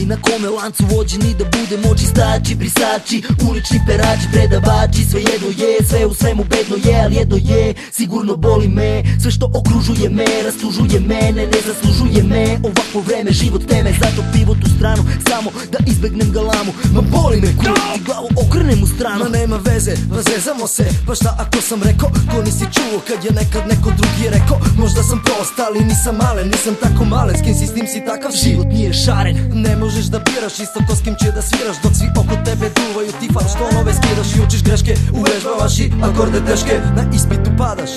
na kome lancu vođeni da budemo čistači, brisači, ulični perači, predavači. Sve jedno je, sve u svemu bedno je, ali jedno je, sigurno boli me. Sve što okružuje me, rastužuje mene, ne zaslužuje me ovakvo vreme, život teme. Zato pivot u stranu, samo da izbegnem galamu. Ma boli me kurac i glavu okrenem u stranu. Ma nema veze, zezamo se, pa šta ako sam rekao, ko nisi čuo kad je nekad neko drugi rekao. Možda sam prost, ali nisam malen, nisam tako malen, s kim si s tim si takav. Život nije šaren, ne možeš da biraš isto ko s kim će da sviraš. Dok svi oko tebe duvaju ti falštonove, skiraš i učiš greške, uvežbavaš i akorde teške. Na ispitu padaš,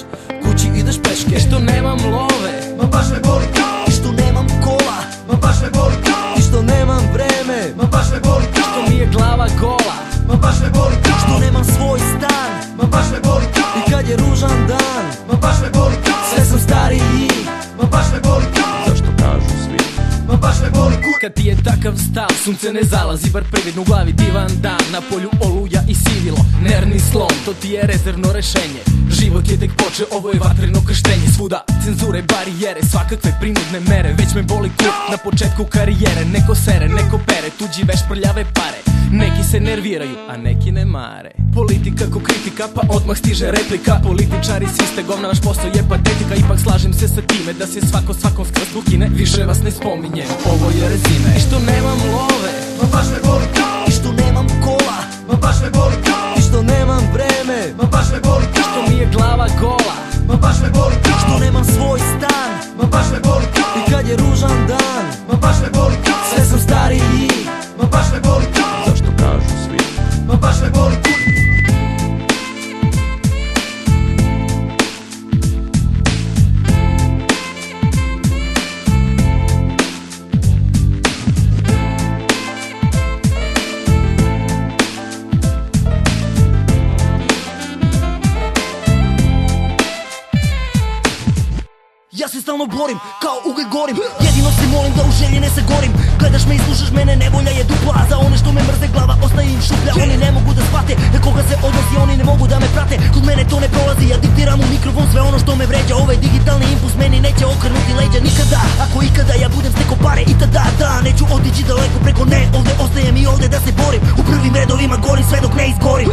kući ideš peške. I što nemam love, ma baš me boli to. i što nemam kola, ma baš me boli to. I što nemam vreme, ma baš me boli to. što mi je glava gola, ma baš me boli to. što nemam svoj stan, ma baš me boli to. I kad je ružan dan, ma baš me boli to. sve sam stariji, ma baš me boli to. Zašto kažu svi? Ma baš me boli kur. kad ti je takav stav, sunce ne zalazi, bar prividno u glavi divan dan. Na polju oluja i sivilo, nervni slom, to ti je rezervno rešenje. Život je tek poče, ovo je vatreno krštenje. Svuda cenzure, barijere, svakakve prinudne mere. Već me boli kut na početku karijere. Neko sere, neko pere, tuđi veš prljave pare. Neki se nerviraju, a neki ne mare. Politika ko kritika, pa odmah stiže replika. Političari svi ste govna, naš posao je patetika. Ipak slažem se sa time da se svako svakom skroz ukine. Više vas ne spominjem, ovo je rezime. I što nemam love, ma baš me boli to. i što nemam kola, ma baš me boli to. I što nemam vreme, ma baš me boli to. što mi je glava gola, ma baš me boli to. što nemam svoj stan, ma baš me boli to. I kad je ružan dan, ma baš me boli to. sve sam stariji, ma baš me boli to. Zašto kažu svi? Ma baš me boli to. ja se stalno borim, kao ugalj gorim. Jedino se molim da u želji ne se gorim. Gledaš me i slušaš mene, nevolja je dupla. A za one što me mrze glava ostaje im šuplja. Oni ne mogu da shvate na koga se odnosi, oni ne mogu da me prate. Kod mene to ne prolazi, ja diktiram u mikrofon sve ono što me vređa. Ovaj digitalni impuls meni neće okrenuti leđa nikada. Ako ikada ja budem steko pare i tada da neću otići daleko preko ne. Ovde ostajem i ovde da se borim. U prvim redovima gorim sve dok ne izgorim.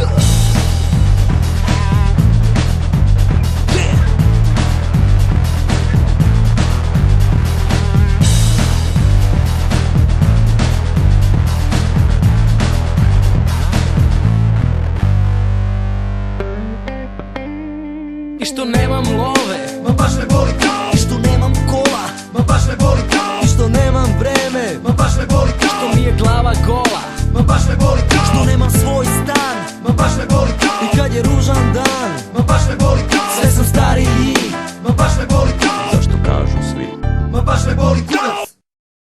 i što nemam love, ma baš me boli to.